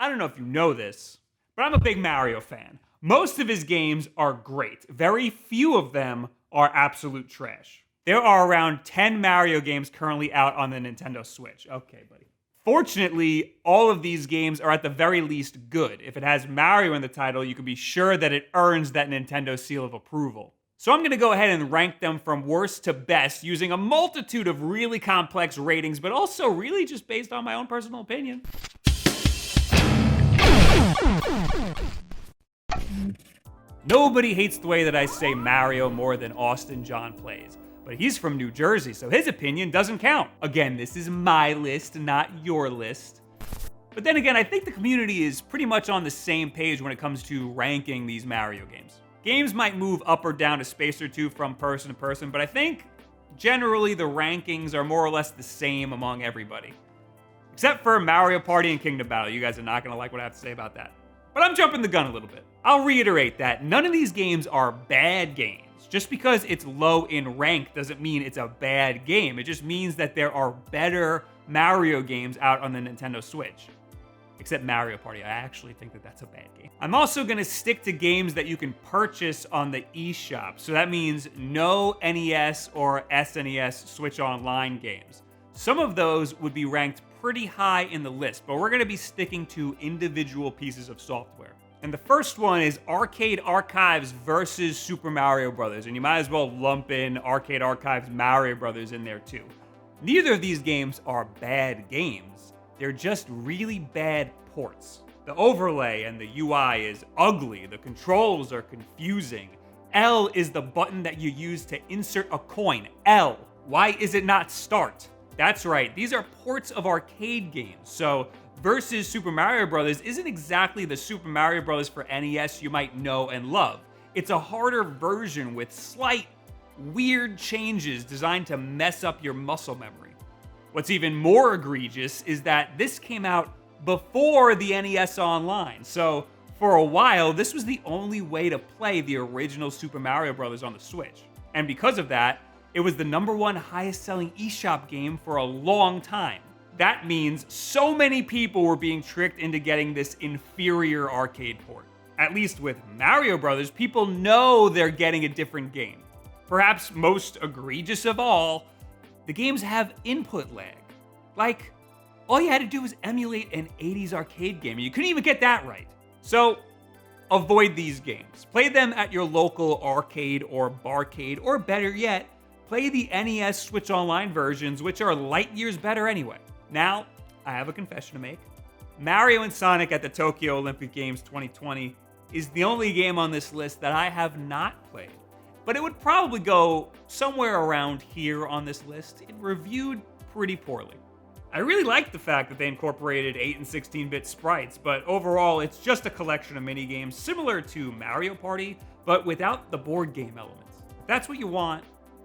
I don't know if you know this, but I'm a big Mario fan. Most of his games are great. Very few of them are absolute trash. There are around 10 Mario games currently out on the Nintendo Switch. Okay, buddy. Fortunately, all of these games are at the very least good. If it has Mario in the title, you can be sure that it earns that Nintendo seal of approval. So I'm going to go ahead and rank them from worst to best using a multitude of really complex ratings, but also really just based on my own personal opinion. Nobody hates the way that I say Mario more than Austin John Plays. But he's from New Jersey, so his opinion doesn't count. Again, this is my list, not your list. But then again, I think the community is pretty much on the same page when it comes to ranking these Mario games. Games might move up or down a space or two from person to person, but I think generally the rankings are more or less the same among everybody. Except for Mario Party and Kingdom Battle. You guys are not going to like what I have to say about that. But I'm jumping the gun a little bit. I'll reiterate that none of these games are bad games. Just because it's low in rank doesn't mean it's a bad game. It just means that there are better Mario games out on the Nintendo Switch. Except Mario Party. I actually think that that's a bad game. I'm also going to stick to games that you can purchase on the eShop. So that means no NES or SNES Switch Online games. Some of those would be ranked pretty high in the list, but we're going to be sticking to individual pieces of software. And the first one is Arcade Archives versus Super Mario Bros. And you might as well lump in Arcade Archives Mario Bros. In there too. Neither of these games are bad games. They're just really bad ports. The overlay and the UI is ugly. The controls are confusing. L is the button that you use to insert a coin. L. Why is it not start? That's right, these are ports of arcade games. So versus Super Mario Bros. Isn't exactly the Super Mario Bros. For NES you might know and love. It's a harder version with slight, weird changes designed to mess up your muscle memory. What's even more egregious is that this came out before the NES Online. So for a while, this was the only way to play the original Super Mario Bros. On the Switch. And because of that, it was the #1 highest selling eShop game for a long time. That means so many people were being tricked into getting this inferior arcade port. At least with Mario Brothers, people know they're getting a different game. Perhaps most egregious of all, the games have input lag. Like, all you had to do was emulate an 80s arcade game, and you couldn't even get that right. So, avoid these games. Play them at your local arcade or barcade, or better yet, play the NES Switch Online versions, which are light years better anyway. Now, I have a confession to make. Mario and Sonic at the Tokyo Olympic Games 2020 is the only game on this list that I have not played. But it would probably go somewhere around here on this list. It reviewed pretty poorly. I really like the fact that they incorporated 8 and 16-bit sprites, but overall it's just a collection of minigames similar to Mario Party, but without the board game elements. If that's what you want,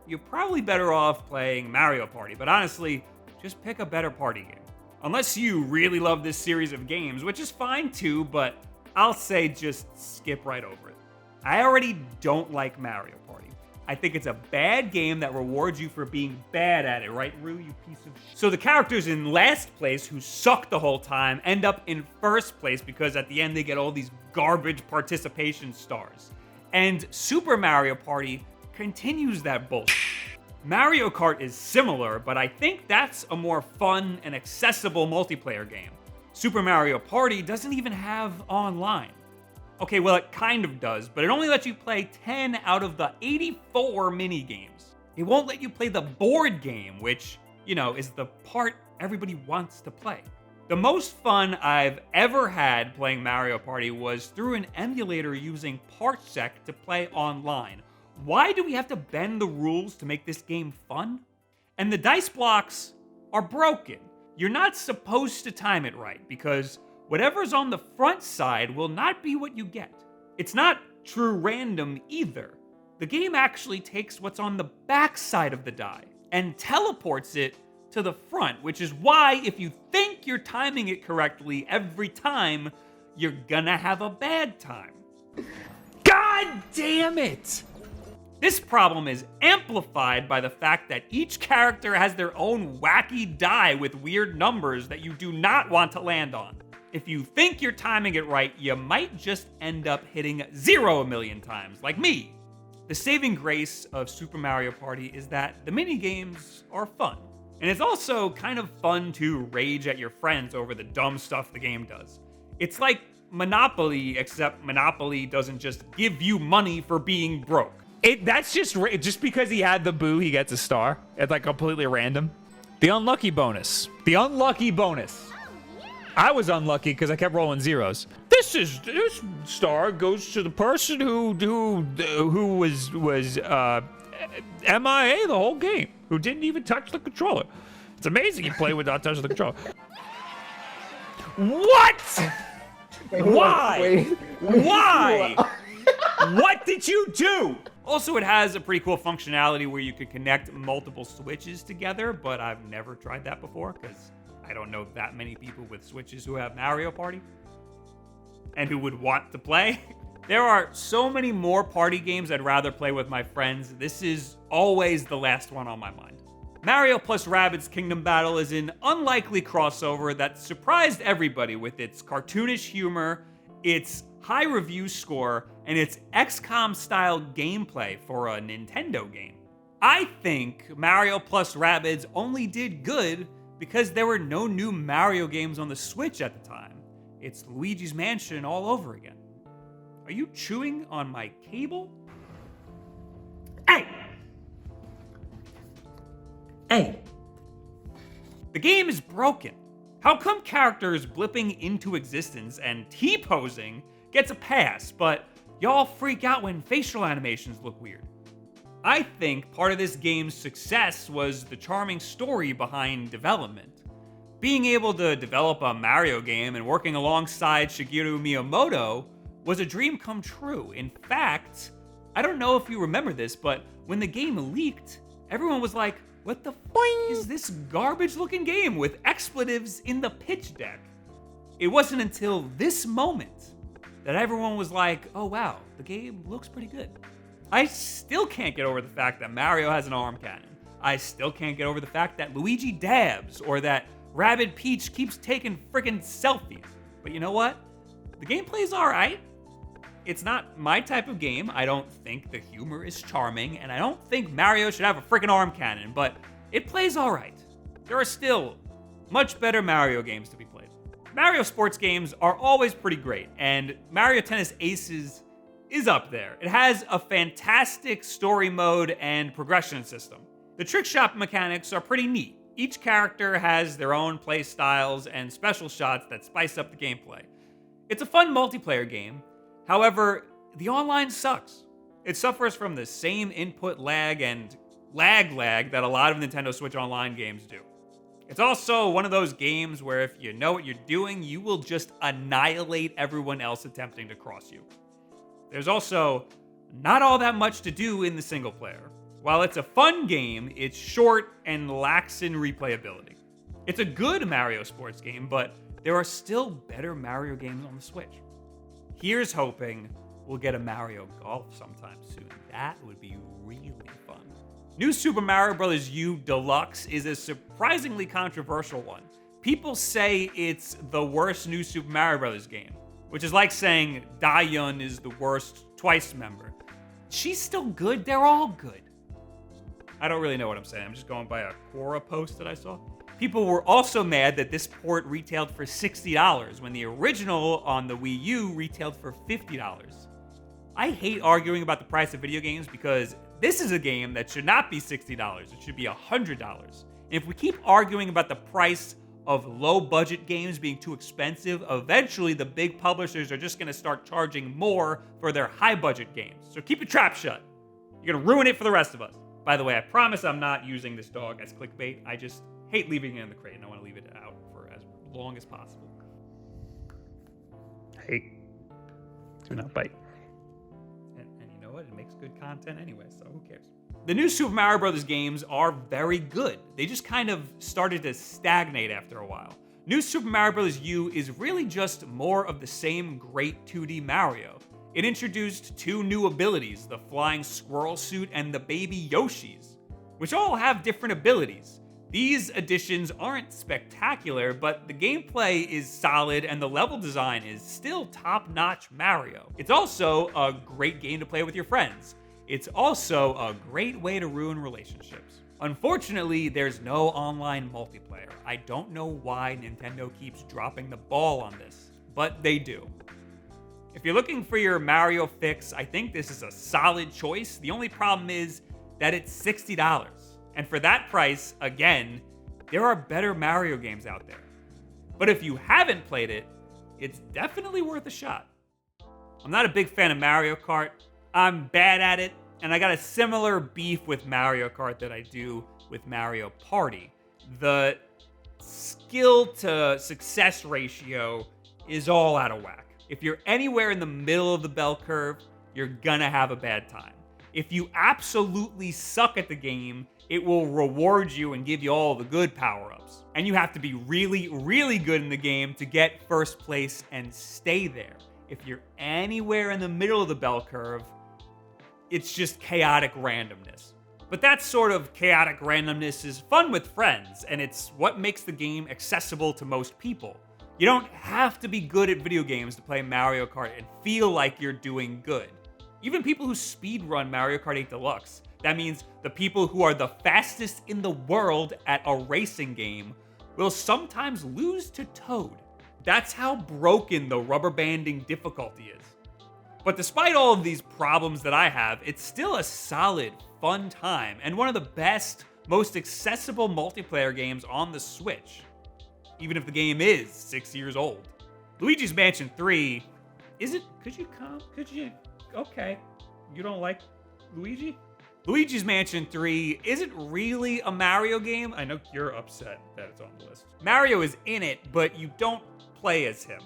you're probably better off playing Mario Party, but honestly, just pick a better party game. Unless you really love this series of games, which is fine too, but I'll say just skip right over it. I already don't like Mario Party. I think it's a bad game that rewards you for being bad at it, right, Rue, you piece of shit? So the characters in last place who suck the whole time end up in first place because at the end they get all these garbage participation stars. And Super Mario Party continues that bullshit. Mario Kart is similar, but I think that's a more fun and accessible multiplayer game. Super Mario Party doesn't even have online. Okay, well, it kind of does, but it only lets you play 10 out of the 84 mini-games. It won't let you play the board game, which, is the part everybody wants to play. The most fun I've ever had playing Mario Party was through an emulator using Parsec to play online. Why do we have to bend the rules to make this game fun? And the dice blocks are broken. You're not supposed to time it right because whatever's on the front side will not be what you get. It's not true random either. The game actually takes what's on the back side of the die and teleports it to the front, which is why if you think you're timing it correctly every time, you're gonna have a bad time. God damn it! This problem is amplified by the fact that each character has their own wacky die with weird numbers that you do not want to land on. If you think you're timing it right, you might just end up hitting 0 a million times, like me. The saving grace of Super Mario Party is that the mini-games are fun. And it's also kind of fun to rage at your friends over the dumb stuff the game does. It's like Monopoly, except Monopoly doesn't just give you money for being broke. That's just because he had the boo, he gets a star. It's like completely random. The unlucky bonus. The unlucky bonus. I was unlucky because I kept rolling zeros. This star goes to the person who was MIA the whole game, who didn't even touch the controller. It's amazing you play without touching the controller. What? Why? Why? What did you do? Also, it has a pretty cool functionality where you could connect multiple Switches together, but I've never tried that before because I don't know that many people with Switches who have Mario Party and who would want to play. There are so many more party games I'd rather play with my friends. This is always the last one on my mind. Mario plus Rabbids Kingdom Battle is an unlikely crossover that surprised everybody with its cartoonish humor, its high review score, and its XCOM-style gameplay for a Nintendo game. I think Mario plus Rabbids only did good because there were no new Mario games on the Switch at the time. It's Luigi's Mansion all over again. Are you chewing on my cable? Hey! Hey! The game is broken. How come characters blipping into existence and T-posing gets a pass, but y'all freak out when facial animations look weird? I think part of this game's success was the charming story behind development. Being able to develop a Mario game and working alongside Shigeru Miyamoto was a dream come true. In fact, I don't know if you remember this, but when the game leaked, everyone was like, what the f*** is this garbage-looking game with expletives in the pitch deck? It wasn't until this moment that everyone was like, oh wow, the game looks pretty good. I still can't get over the fact that Mario has an arm cannon. I still can't get over the fact that Luigi dabs, or that Rabbid Peach keeps taking friggin' selfies. But you know what? The gameplay's alright. It's not my type of game. I don't think the humor is charming, and I don't think Mario should have a freaking arm cannon, but it plays alright. There are still much better Mario games to be played. Mario sports games are always pretty great, and Mario Tennis Aces is up there. It has a fantastic story mode and progression system. The trick shot mechanics are pretty neat. Each character has their own play styles and special shots that spice up the gameplay. It's a fun multiplayer game. However, the online sucks. It suffers from the same input lag and lag that a lot of Nintendo Switch Online games do. It's also one of those games where if you know what you're doing, you will just annihilate everyone else attempting to cross you. There's also not all that much to do in the single player. While it's a fun game, it's short and lacks in replayability. It's a good Mario sports game, but there are still better Mario games on the Switch. Here's hoping we'll get a Mario Golf sometime soon. That would be really fun. New Super Mario Bros. U Deluxe is a surprisingly controversial one. People say it's the worst New Super Mario Bros. Game, which is like saying Dayun is the worst Twice member. She's still good. They're all good. I don't really know what I'm saying. I'm just going by a Quora post that I saw. People were also mad that this port retailed for $60 when the original on the Wii U retailed for $50. I hate arguing about the price of video games because this is a game that should not be $60. It should be $100. And if we keep arguing about the price of low-budget games being too expensive, eventually the big publishers are just going to start charging more for their high-budget games. So keep your trap shut. You're going to ruin it for the rest of us. By the way, I promise I'm not using this dog as clickbait. I just hate leaving it in the crate, and I want to leave it out for as long as possible. Hey, do not bite. And you know what? It makes good content anyway, so who cares? The new Super Mario Bros. Games are very good. They just kind of started to stagnate after a while. New Super Mario Bros. U is really just more of the same great 2D Mario. It introduced two new abilities, the flying squirrel suit and the baby Yoshis, which all have different abilities. These additions aren't spectacular, but the gameplay is solid and the level design is still top-notch Mario. It's also a great game to play with your friends. It's also a great way to ruin relationships. Unfortunately, there's no online multiplayer. I don't know why Nintendo keeps dropping the ball on this, but they do. If you're looking for your Mario fix, I think this is a solid choice. The only problem is that it's $60. And for that price, again, there are better Mario games out there. But if you haven't played it, it's definitely worth a shot. I'm not a big fan of Mario Kart. I'm bad at it, and I got a similar beef with Mario Kart that I do with Mario Party. The skill to success ratio is all out of whack. If you're anywhere in the middle of the bell curve, you're gonna have a bad time. If you absolutely suck at the game, it will reward you and give you all the good power-ups. And you have to be really, really good in the game to get first place and stay there. If you're anywhere in the middle of the bell curve, it's just chaotic randomness. But that sort of chaotic randomness is fun with friends, and it's what makes the game accessible to most people. You don't have to be good at video games to play Mario Kart and feel like you're doing good. Even people who speedrun Mario Kart 8 Deluxe, that means the people who are the fastest in the world at a racing game, will sometimes lose to Toad. That's how broken the rubber banding difficulty is. But despite all of these problems that I have, it's still a solid, fun time, and one of the best, most accessible multiplayer games on the Switch, even if the game is 6 years old. Luigi's Mansion 3, okay, you don't like Luigi? Luigi's Mansion 3 isn't really a Mario game. I know you're upset that it's on the list. Mario is in it, but you don't play as him.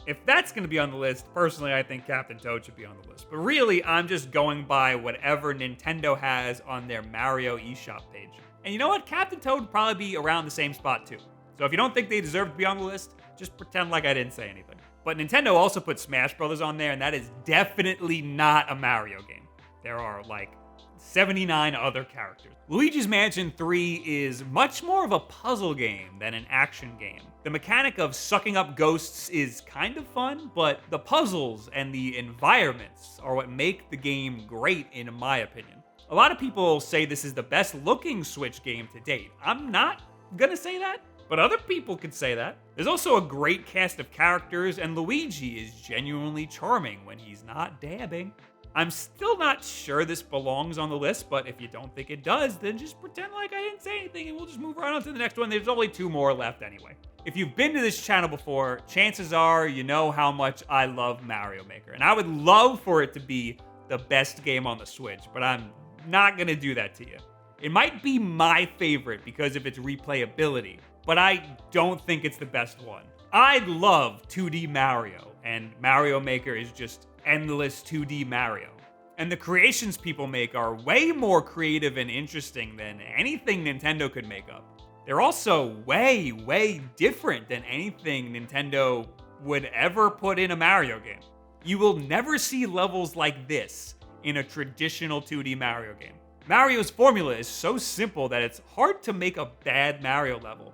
If that's going to be on the list, personally, I think Captain Toad should be on the list. But really, I'm just going by whatever Nintendo has on their Mario eShop page. And you know what? Captain Toad would probably be around the same spot too. So if you don't think they deserve to be on the list, just pretend like I didn't say anything. But Nintendo also put Smash Brothers on there, and that is definitely not a Mario game. There are like 79 other characters. Luigi's Mansion 3 is much more of a puzzle game than an action game. The mechanic of sucking up ghosts is kind of fun, but the puzzles and the environments are what make the game great in my opinion. A lot of people say this is the best looking Switch game to date. I'm not gonna say that, but other people could say that. There's also a great cast of characters, and Luigi is genuinely charming when he's not dabbing. I'm still not sure this belongs on the list, but if you don't think it does, then just pretend like I didn't say anything and we'll just move right on to the next one. There's only 2 more left anyway. If you've been to this channel before, chances are you know how much I love Mario Maker. And I would love for it to be the best game on the Switch, but I'm not gonna do that to you. It might be my favorite because of its replayability, but I don't think it's the best one. I love 2D Mario, and Mario Maker is just endless 2D Mario. And the creations people make are way more creative and interesting than anything Nintendo could make up. They're also way, way different than anything Nintendo would ever put in a Mario game. You will never see levels like this in a traditional 2D Mario game. Mario's formula is so simple that it's hard to make a bad Mario level.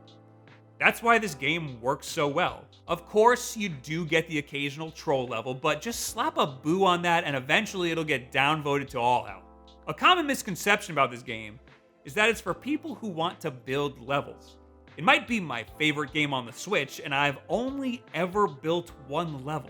That's why this game works so well. Of course, you do get the occasional troll level, but just slap a boo on that and eventually it'll get downvoted to all hell. A common misconception about this game is that it's for people who want to build levels. It might be my favorite game on the Switch, and I've only ever built 1 level.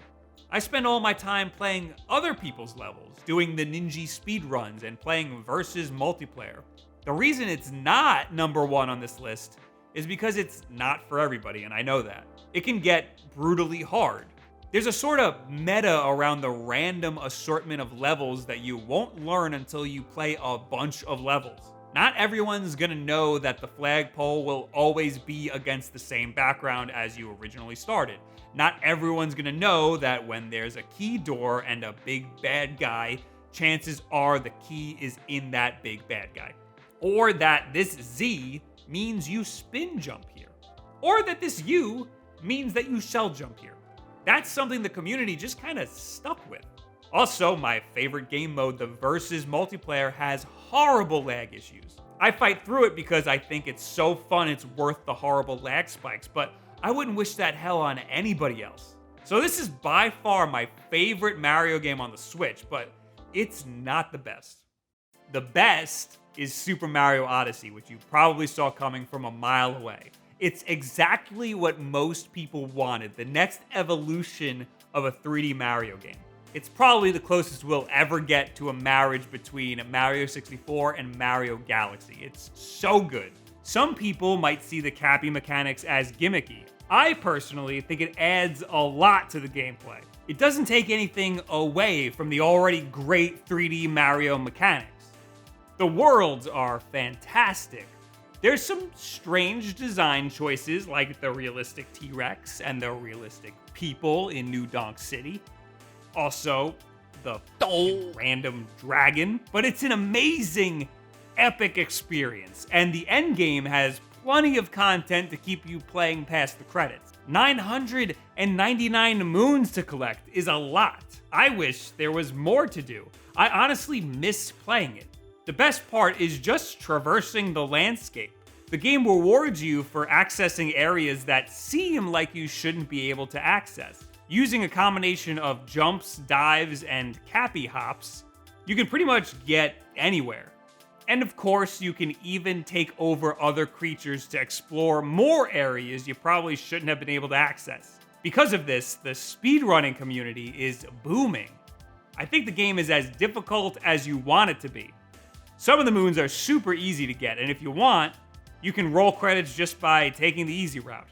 I spend all my time playing other people's levels, doing the ninja speedruns, and playing versus multiplayer. The reason it's not number 1 on this list is because it's not for everybody, and I know that. It can get brutally hard. There's a sort of meta around the random assortment of levels that you won't learn until you play a bunch of levels. Not everyone's gonna know that the flagpole will always be against the same background as you originally started. Not everyone's gonna know that when there's a key door and a big bad guy, chances are the key is in that big bad guy. Or that this Z means you spin jump here. Or that this U means that you shell jump here. That's something the community just kind of stuck with. Also, my favorite game mode, the versus multiplayer, has horrible lag issues. I fight through it because I think it's so fun it's worth the horrible lag spikes, but I wouldn't wish that hell on anybody else. So this is by far my favorite Mario game on the Switch, but it's not the best. The best is Super Mario Odyssey, which you probably saw coming from a mile away. It's exactly what most people wanted, the next evolution of a 3D Mario game. It's probably the closest we'll ever get to a marriage between Mario 64 and Mario Galaxy. It's so good. Some people might see the cappy mechanics as gimmicky. I personally think it adds a lot to the gameplay. It doesn't take anything away from the already great 3D Mario mechanics. The worlds are fantastic. There's some strange design choices like the realistic T-Rex and the realistic people in New Donk City. Also, the random dragon. But it's an amazing, epic experience. And the endgame has plenty of content to keep you playing past the credits. 999 moons to collect is a lot. I wish there was more to do. I honestly miss playing it. The best part is just traversing the landscape. The game rewards you for accessing areas that seem like you shouldn't be able to access. Using a combination of jumps, dives, and cappy hops, you can pretty much get anywhere. And of course, you can even take over other creatures to explore more areas you probably shouldn't have been able to access. Because of this, the speedrunning community is booming. I think the game is as difficult as you want it to be. Some of the moons are super easy to get, and if you want, you can roll credits just by taking the easy route.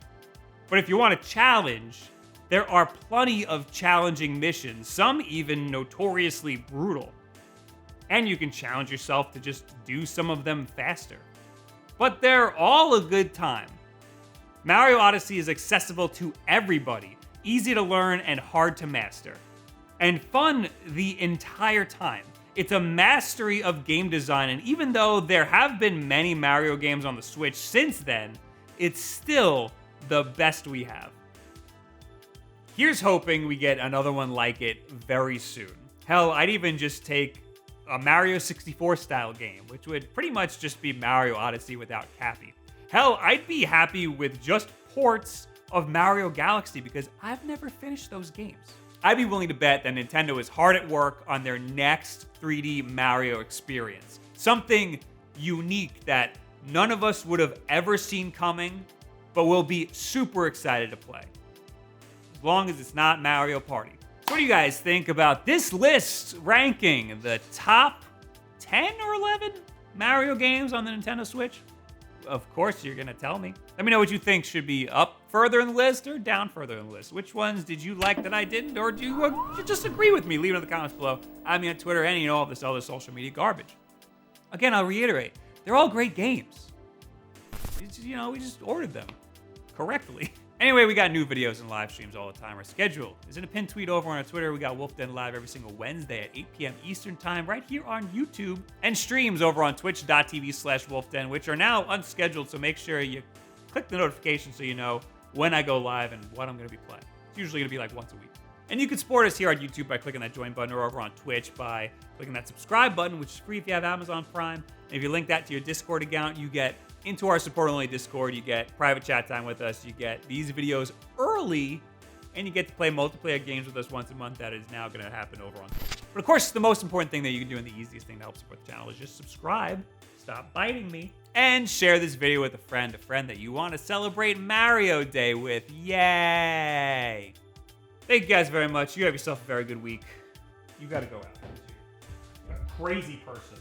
But if you want a challenge, there are plenty of challenging missions, some even notoriously brutal. And you can challenge yourself to just do some of them faster. But they're all a good time. Mario Odyssey is accessible to everybody, easy to learn and hard to master. And fun the entire time. It's a mastery of game design, and even though there have been many Mario games on the Switch since then, it's still the best we have. Here's hoping we get another one like it very soon. Hell, I'd even just take a Mario 64 style game, which would pretty much just be Mario Odyssey without Cappy. Hell, I'd be happy with just ports of Mario Galaxy because I've never finished those games. I'd be willing to bet that Nintendo is hard at work on their next 3D Mario experience. Something unique that none of us would have ever seen coming, but we'll be super excited to play. As long as it's not Mario Party. So what do you guys think about this list ranking the top 10 or 11 Mario games on the Nintendo Switch? Of course, you're going to tell me. Let me know what you think should be up further in the list or down further in the list. Which ones did you like that I didn't, or do you just agree with me? Leave it in the comments below. I'm on Twitter and all this other social media garbage. Again, I'll reiterate, they're all great games. It's, we just ordered them correctly. Anyway, we got new videos and live streams all the time. Our schedule is in a pinned tweet over on our Twitter. We got Wulff Den live every single Wednesday at 8 p.m. Eastern time right here on YouTube, and streams over on twitch.tv/WulffDen, which are now unscheduled, so make sure you click the notification so you know when I go live and what I'm going to be playing. It's usually going to be like once a week. And you can support us here on YouTube by clicking that join button, or over on Twitch by clicking that subscribe button, which is free if you have Amazon Prime. And if you link that to your Discord account, you get into our support-only Discord, you get private chat time with us, you get these videos early, and you get to play multiplayer games with us once a month. That is now going to happen over on Twitch. But of course, the most important thing that you can do and the easiest thing to help support the channel is just subscribe, stop biting me, and share this video with a friend that you want to celebrate Mario Day with. Yay! Thank you guys very much. You have yourself a very good week. You got to go out. You're a crazy person.